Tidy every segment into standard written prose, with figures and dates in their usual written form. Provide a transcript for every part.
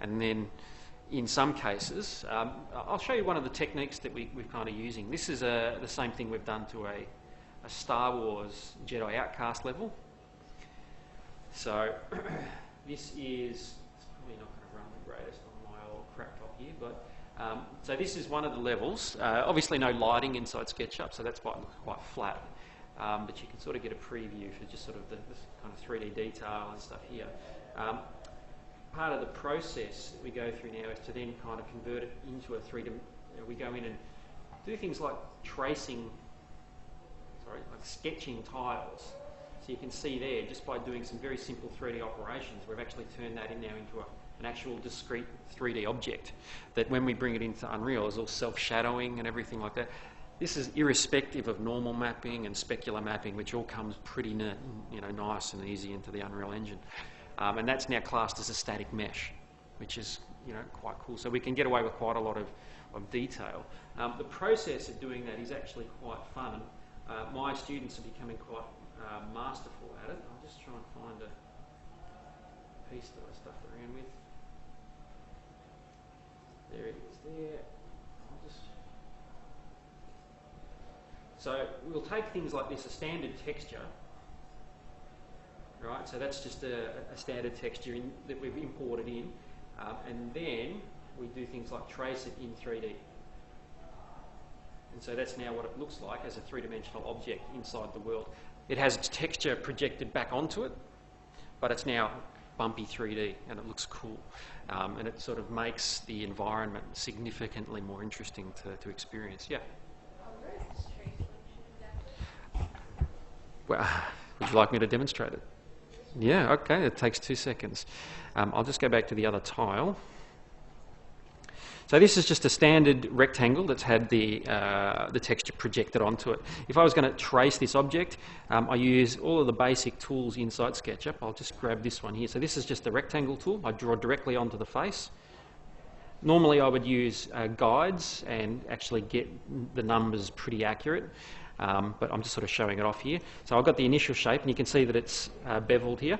And then in some cases, I'll show you one of the techniques that we're kind of using. This is the same thing we've done to a Star Wars Jedi Outcast level. So this is, it's probably not going to run the greatest on my old crap top here, but so this is one of the levels. Obviously no lighting inside SketchUp, so that's why it looks quite flat. But you can sort of get a preview for just sort of the kind of 3D detail and stuff here. Part of the process that we go through now is to then kind of convert it into a 3D. We go in and do things like tracing, like sketching tiles. So you can see there, just by doing some very simple 3D operations, we've actually turned that in now into an actual discrete 3D object that when we bring it into Unreal is all self-shadowing and everything like that. This is irrespective of normal mapping and specular mapping, which all comes pretty nice and easy into the Unreal Engine. And that's now classed as a static mesh, which is quite cool. So we can get away with quite a lot of detail. The process of doing that is actually quite fun. My students are becoming quite masterful at it. I'll just try and find a piece that I stuffed around with. There it is there. So we'll take things like this, a standard texture, right? So that's just a standard texture that we've imported in, and then we do things like trace it in 3D. And so that's now what it looks like as a three-dimensional object inside the world. It has its texture projected back onto it, but it's now bumpy 3D, and it looks cool. And it sort of makes the environment significantly more interesting to experience. Yeah? Well, would you like me to demonstrate it? Yeah, okay, it takes 2 seconds. I'll just go back to the other tile. So this is just a standard rectangle that's had the texture projected onto it. If I was going to trace this object, I use all of the basic tools inside SketchUp. I'll just grab this one here. So this is just a rectangle tool. I draw directly onto the face. Normally I would use guides and actually get the numbers pretty accurate. But I'm just sort of showing it off here. So I've got the initial shape, and you can see that it's beveled here.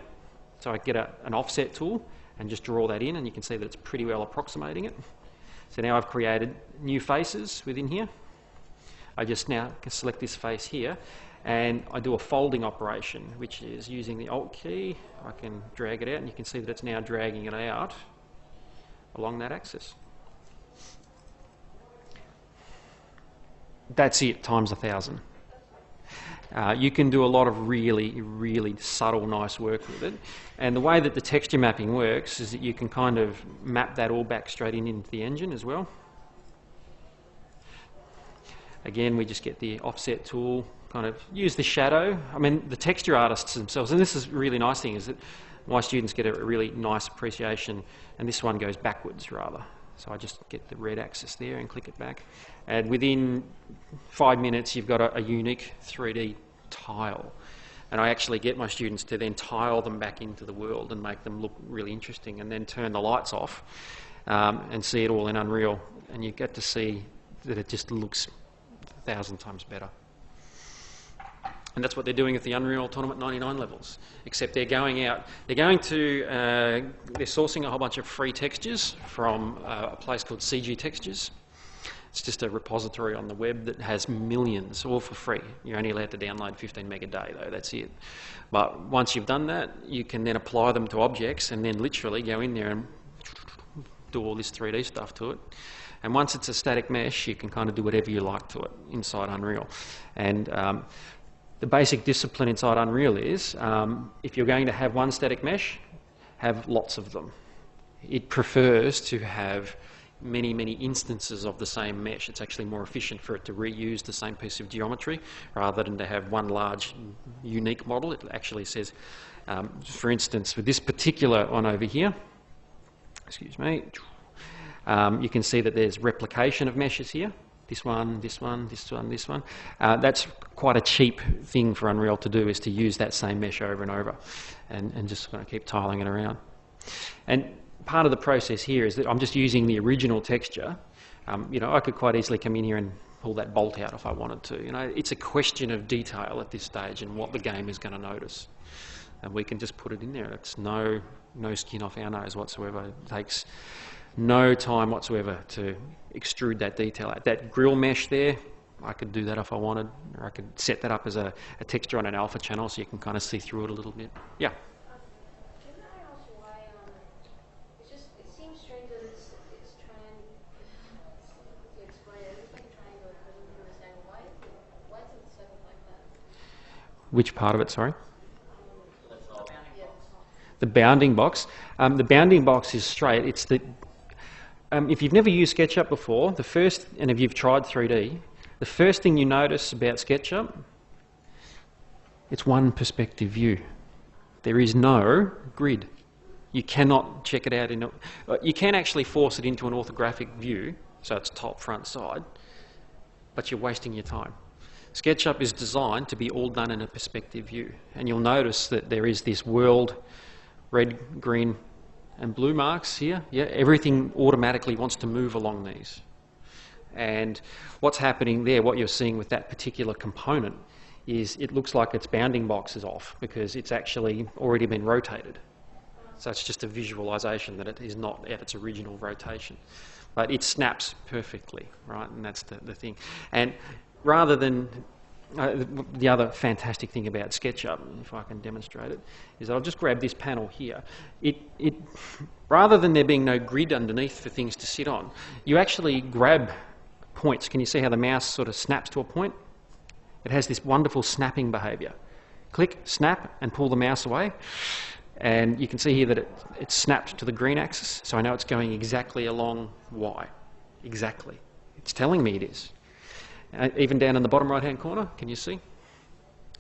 So I get an offset tool and just draw that in, and you can see that it's pretty well approximating it. So now I've created new faces within here. I just now can select this face here, and I do a folding operation, which is using the Alt key. I can drag it out, and you can see that it's now dragging it out along that axis. That's it, times 1,000. You can do a lot of really, really subtle, nice work with it. And the way that the texture mapping works is that you can kind of map that all back straight into the engine as well. Again, we just get the offset tool, kind of use the shadow. I mean, the texture artists themselves, and this is a really nice thing, is that my students get a really nice appreciation, and this one goes backwards rather. So I just get the red axis there and click it back. And within 5 minutes, you've got a unique 3D tile. And I actually get my students to then tile them back into the world and make them look really interesting, and then turn the lights off and see it all in Unreal. And you get to see that it just looks 1,000 times better. And that's what they're doing at the Unreal Tournament 99 levels, except they're going out, they're sourcing a whole bunch of free textures from a place called CG Textures. It's just a repository on the web that has millions, all for free. You're only allowed to download 15 meg a day though, that's it. But once you've done that, you can then apply them to objects and then literally go in there and do all this 3D stuff to it. And once it's a static mesh, you can kind of do whatever you like to it inside Unreal. And the basic discipline inside Unreal is, if you're going to have one static mesh, have lots of them. It prefers to have many, many instances of the same mesh. It's actually more efficient for it to reuse the same piece of geometry rather than to have one large, unique model. It actually says, for instance, with this particular one over here, excuse me, you can see that there's replication of meshes here. This one, this one, this one, this one. That's quite a cheap thing for Unreal to do, is to use that same mesh over and over and just kind of keep tiling it around. And part of the process here is that I'm just using the original texture. You know, I could quite easily come in here and pull that bolt out if I wanted to. You know, it's a question of detail at this stage and what the game is going to notice. and we can just put it in there. It's no skin off our nose whatsoever. It takes no time whatsoever to extrude that detail out. That grill mesh there, I could do that if I wanted, or I could set that up as a texture on an alpha channel so you can kind of see through it a little bit. Yeah? Can I ask why, it seems strange that it's triangle, to explain it, it's like a triangle, it doesn't do this angle. Why is it set up like that? Which part of it, sorry? The bounding box. The bounding box is straight. It's the if you've never used SketchUp before, and if you've tried 3D, the first thing you notice about SketchUp, it's one perspective view. There is no grid. You cannot check it out you can actually force it into an orthographic view, so it's top, front, side, but you're wasting your time. SketchUp is designed to be all done in a perspective view, and you'll notice that there is this world, red, green, and blue marks here. Yeah, everything automatically wants to move along these. And what's happening there, what you're seeing with that particular component, is it looks like its bounding box is off because it's actually already been rotated. So it's just a visualization that it is not at its original rotation. But it snaps perfectly, right? And that's the thing. And rather than the other fantastic thing about SketchUp, if I can demonstrate it, is I'll just grab this panel here. Rather than there being no grid underneath for things to sit on, you actually grab points. Can you see how the mouse sort of snaps to a point? It has this wonderful snapping behaviour. Click, snap, and pull the mouse away. And you can see here that it's snapped to the green axis, so I know it's going exactly along Y. Exactly. It's telling me it is. Even down in the bottom right-hand corner, can you see?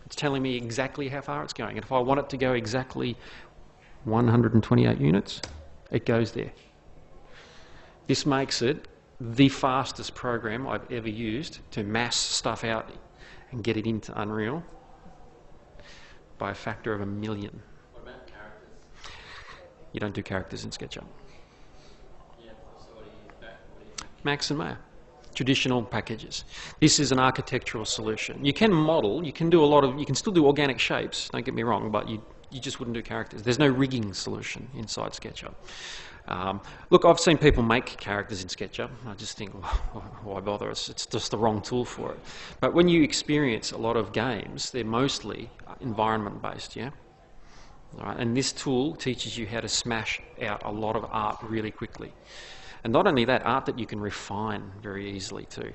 It's telling me exactly how far it's going. And if I want it to go exactly 128 units, it goes there. This makes it the fastest program I've ever used to mass stuff out and get it into Unreal by a factor of 1 million. What about characters? You don't do characters in SketchUp. Yeah, so what do you use back? Max and Maya. Traditional packages. This is an architectural solution. You can model, you can still do organic shapes, don't get me wrong, but you just wouldn't do characters. There's no rigging solution inside SketchUp. Look, I've seen people make characters in SketchUp. I just think, why bother? It's just the wrong tool for it. But when you experience a lot of games, they're mostly environment-based, yeah? All right, and this tool teaches you how to smash out a lot of art really quickly. And not only that, art that you can refine very easily too.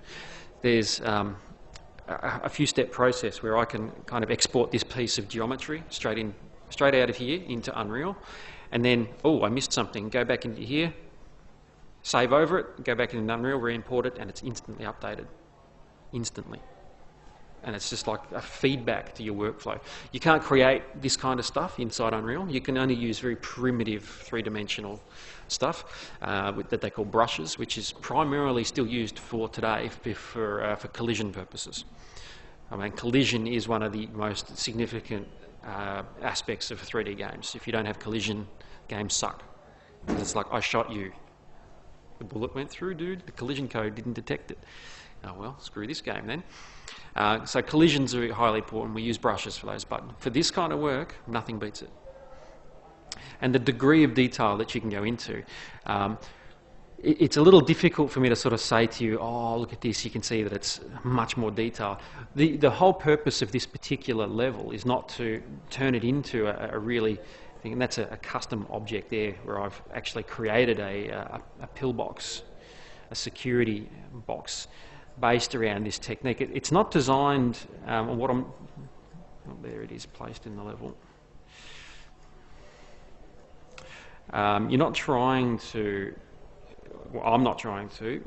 There's a few-step process where I can kind of export this piece of geometry straight out of here into Unreal, and then, oh, I missed something, go back into here, save over it, go back into Unreal, re-import it, and it's instantly updated. Instantly. And it's just like a feedback to your workflow. You can't create this kind of stuff inside Unreal. You can only use very primitive three-dimensional stuff that they call brushes, which is primarily still used for today for collision purposes. I mean, collision is one of the most significant aspects of 3D games. If you don't have collision, games suck. It's like, I shot you. The bullet went through, dude. The collision code didn't detect it. Oh well, screw this game then. So collisions are highly important. We use brushes for those, but for this kind of work, nothing beats it. And the degree of detail that you can go into, it's a little difficult for me to sort of say to you, oh, look at this, you can see that it's much more detail. The whole purpose of this particular level is not to turn it into a really, and that's a custom object there where I've actually created a pillbox, a security box, based around this technique. It's not designed on what I'm... Oh, there it is, placed in the level. You're not trying to... Well, I'm not trying to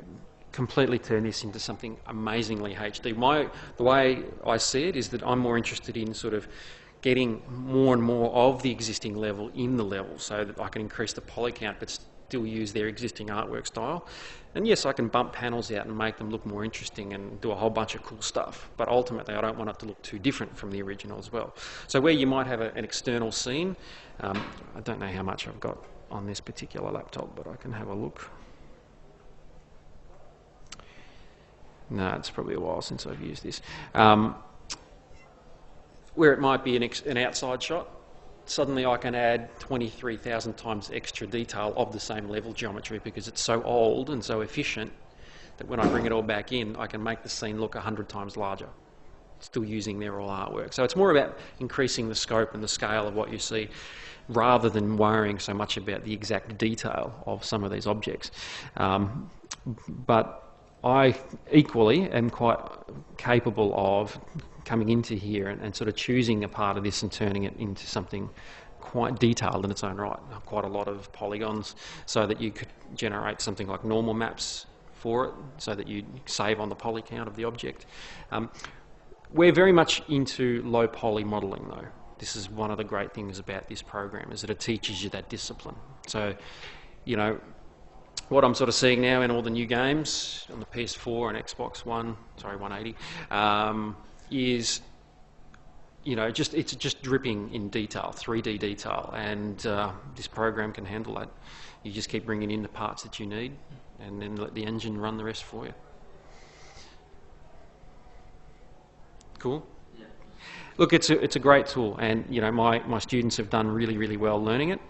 completely turn this into something amazingly HD. The way I see it is that I'm more interested in sort of getting more and more of the existing level in the level so that I can increase the poly count but still use their existing artwork style. And yes, I can bump panels out and make them look more interesting and do a whole bunch of cool stuff, but ultimately I don't want it to look too different from the original as well. So where you might have an external scene, I don't know how much I've got on this particular laptop, but I can have a look. No, it's probably a while since I've used this. Where it might be an outside shot, suddenly I can add 23,000 times extra detail of the same level geometry because it's so old and so efficient that when I bring it all back in, I can make the scene look 100 times larger, still using their raw artwork. So it's more about increasing the scope and the scale of what you see rather than worrying so much about the exact detail of some of these objects. But I equally am quite capable of coming into here and sort of choosing a part of this and turning it into something quite detailed in its own right, quite a lot of polygons, so that you could generate something like normal maps for it, so that you save on the poly count of the object. We're very much into low poly modelling though. This is one of the great things about this program, is that it teaches you that discipline. So, you know, what I'm sort of seeing now in all the new games on the PS4 and Xbox One, sorry, 180, is, you know, it's just dripping in detail, 3D detail, and this program can handle that. You just keep bringing in the parts that you need, and then let the engine run the rest for you. Cool. Yeah. Look, it's a great tool, and you know my students have done really, really well learning it,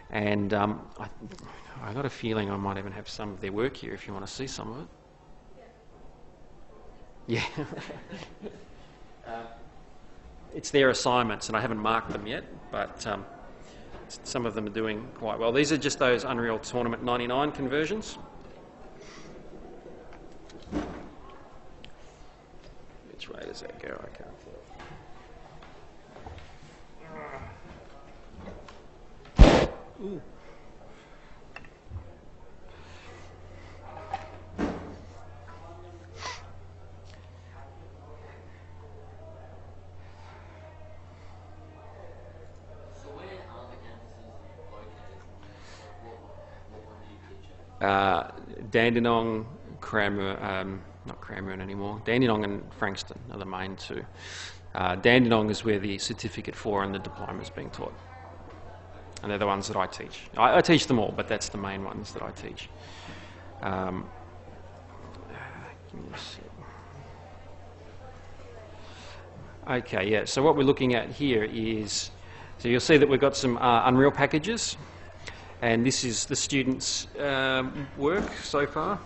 and I got a feeling I might even have some of their work here if you want to see some of it. Yeah. It's their assignments, and I haven't marked them yet, but some of them are doing quite well. These are just those Unreal Tournament 99 conversions. Which way does that go? I can't tell. Ooh. So where are the campuses located? What one do you teach at? Dandenong, not Cranbourne anymore. Dandenong and Frankston are the main two. Dandenong is where the Certificate 4 and the diploma is being taught. And they're the ones that I teach. I teach them all, but that's the main ones that I teach. Give me a sec. Okay, yeah, so what we're looking at here is, so you'll see that we've got some Unreal packages, and this is the students' work so far.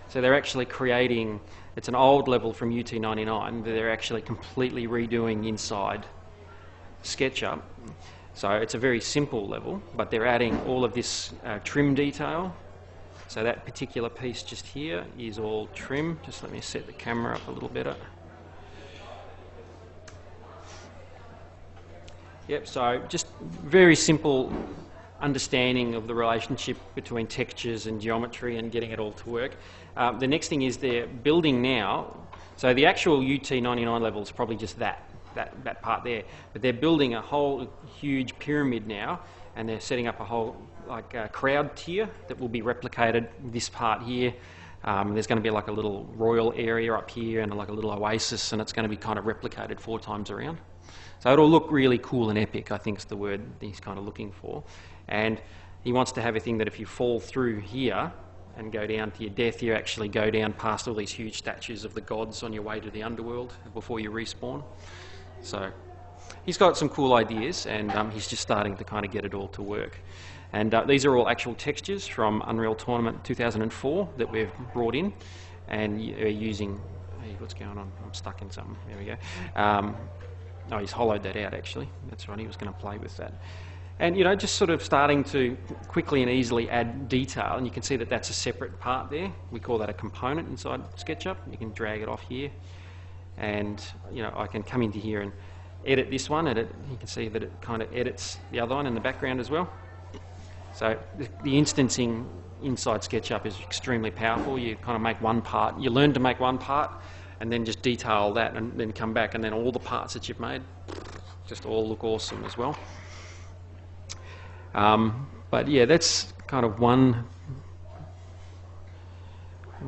So they're actually creating, it's an old level from UT99, they're actually completely redoing inside SketchUp. So it's a very simple level, but they're adding all of this trim detail. So that particular piece just here is all trim. Just let me set the camera up a little better. Yep, so just very simple understanding of the relationship between textures and geometry and getting it all to work. The next thing is they're building now, so the actual UT99 level is probably just that part there, but they're building a whole huge pyramid now, and they're setting up a whole crowd tier that will be replicated this part here. There's going to be like a little royal area up here and like a little oasis, and it's going to be kind of replicated 4 times around. So it'll look really cool and epic, I think is the word he's kind of looking for. And he wants to have a thing that if you fall through here and go down to your death, you actually go down past all these huge statues of the gods on your way to the underworld before you respawn. So he's got some cool ideas, and he's just starting to kind of get it all to work. And these are all actual textures from Unreal Tournament 2004 that we've brought in, and we're using, hey, what's going on? I'm stuck in something. There we go. Oh, he's hollowed that out actually. That's right, he was going to play with that. And you know, just sort of starting to quickly and easily add detail, and you can see that that's a separate part there. We call that a component inside SketchUp. You can drag it off here, and you know, I can come into here and edit this one, you can see that it kind of edits the other one in the background as well. So the instancing inside SketchUp is extremely powerful. You kind of make one part, you learn to make one part, and then just detail that, and then come back, and then all the parts that you've made just all look awesome as well. But yeah, that's kind of one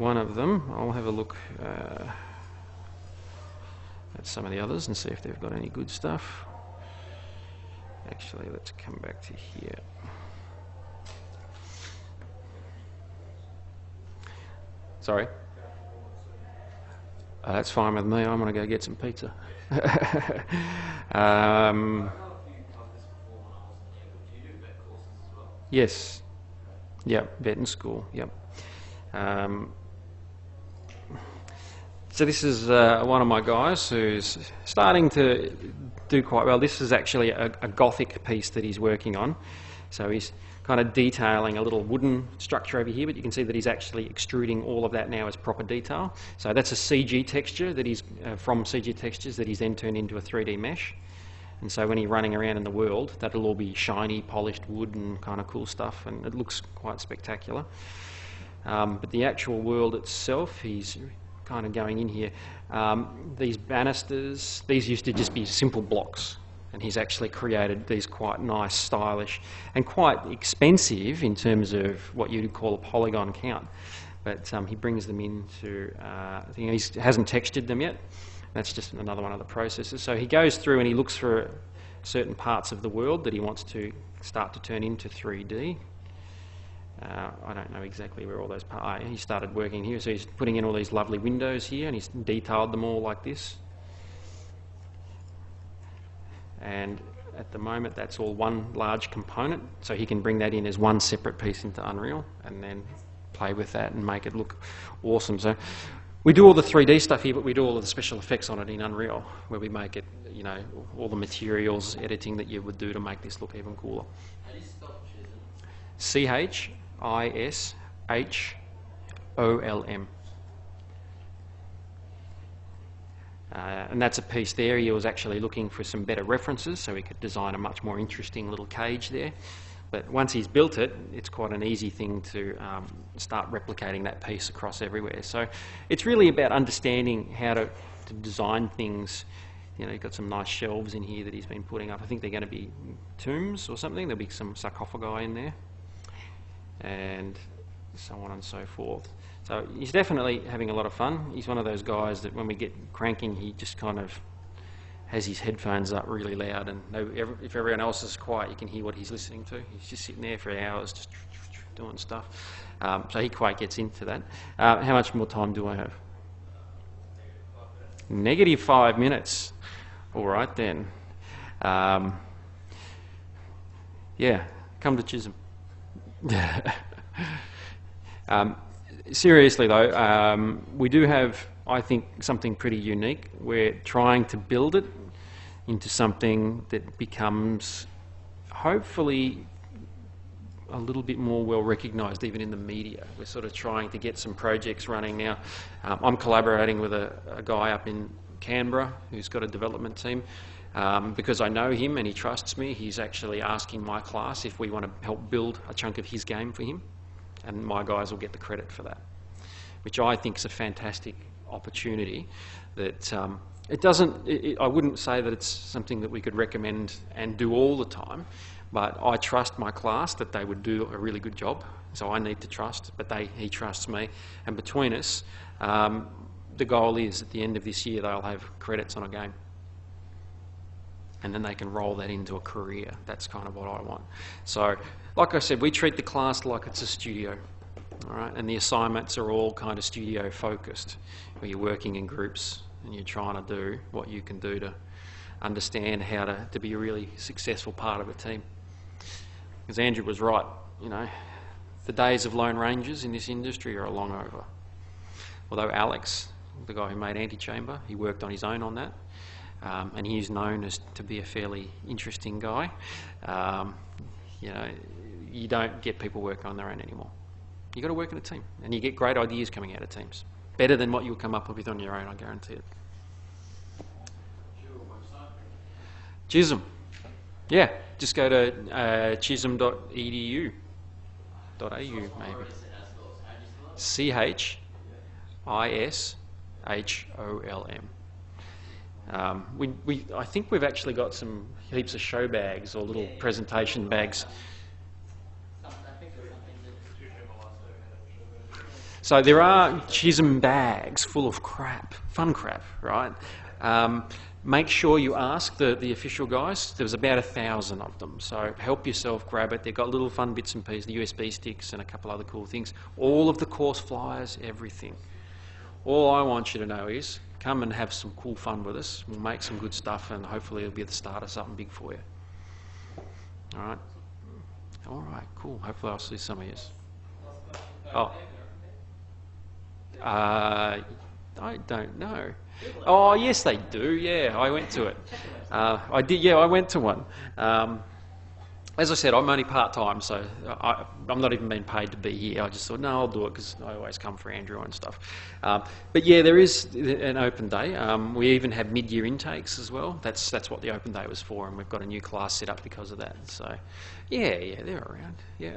of them. I'll have a look at some of the others and see if they've got any good stuff. Actually, let's come back to here. Sorry. That's fine with me. I'm going to go get some pizza. Yes. Yep, vet and school. Yep. So this is one of my guys who's starting to do quite well. This is actually a Gothic piece that he's working on. So he's kind of detailing a little wooden structure over here, but you can see that he's actually extruding all of that now as proper detail. So that's a CG texture that he's from CG textures that he's then turned into a 3D mesh. And so when he's running around in the world, that'll all be shiny, polished wood and kind of cool stuff, and it looks quite spectacular. But the actual world itself, he's kind of going in here. These banisters, these used to just be simple blocks, and he's actually created these quite nice, stylish, and quite expensive in terms of what you'd call a polygon count. But he brings them into, he hasn't textured them yet. That's just another one of the processes. So he goes through and he looks for certain parts of the world that he wants to start to turn into 3D. I don't know exactly where all those parts are. He started working here, so he's putting in all these lovely windows here, and he's detailed them all like this. And at the moment, that's all one large component, so he can bring that in as one separate piece into Unreal, and then play with that and make it look awesome. So we do all the 3D stuff here, but we do all of the special effects on it in Unreal, where we make it, you know, all the materials, editing that you would do to make this look even cooler. How do you spell Chisholm? C-H-I-S-H-O-L-M. And that's a piece there. He was actually looking for some better references so he could design a much more interesting little cage there. But once he's built it, it's quite an easy thing to start replicating that piece across everywhere. So it's really about understanding how to design things. You know, you've got some nice shelves in here that he's been putting up. I think they're going to be tombs or something. There'll be some sarcophagi in there, and so on and so forth. So he's definitely having a lot of fun. He's one of those guys that when we get cranking, he just kind of has his headphones up really loud, and if everyone else is quiet, you can hear what he's listening to. He's just sitting there for hours just doing stuff. So he quite gets into that. How much more time do I have? Negative 5 minutes. All right then. Yeah, come to Chisholm. Seriously though, we do have, I think, something pretty unique. We're trying to build it into something that becomes hopefully a little bit more well recognised even in the media. We're sort of trying to get some projects running now. I'm collaborating with a guy up in Canberra who's got a development team. Because I know him and he trusts me, he's actually asking my class if we want to help build a chunk of his game for him, and my guys will get the credit for that, which I think is a fantastic opportunity. That I wouldn't say that it's something that we could recommend and do all the time, but I trust my class that they would do a really good job, so I need to trust, but he trusts me, and between us, the goal is at the end of this year they'll have credits on a game. And then they can roll that into a career. That's kind of what I want. So, like I said, we treat the class like it's a studio, all right? And the assignments are all kind of studio focused, where you're working in groups and you're trying to do what you can do to understand how to be a really successful part of a team. Because Andrew was right, you know, the days of lone rangers in this industry are long over. Although Alex, the guy who made Antichamber, he worked on his own on that. And he's known as to be a fairly interesting guy. You know, you don't get people working on their own anymore. You've got to work in a team, and you get great ideas coming out of teams. Better than what you'll come up with on your own, I guarantee it. Chisholm. Yeah, just go to chisholm.edu.au maybe. CHISHOLM. I think we've actually got some heaps of show bags or little presentation bags. So there are Chisholm bags full of crap, fun crap, right? Make sure you ask the official guys. There was about 1,000 of them, so help yourself, grab it. They've got little fun bits and pieces, the USB sticks and a couple other cool things. All of the course flyers, everything. All I want you to know is come and have some cool fun with us. We'll make some good stuff, and hopefully it'll be the start of something big for you. All right. All right, cool. Hopefully I'll see some of you. Oh. I don't know. Oh, yes, they do. Yeah, I went to it. I did. Yeah, I went to one. As I said, I'm only part-time, so I'm not even being paid to be here. I just thought, no, I'll do it because I always come for Andrew and stuff. But yeah, there is an open day. We even have mid-year intakes as well. That's what the open day was for, and we've got a new class set up because of that. So, yeah, they're around. Yeah.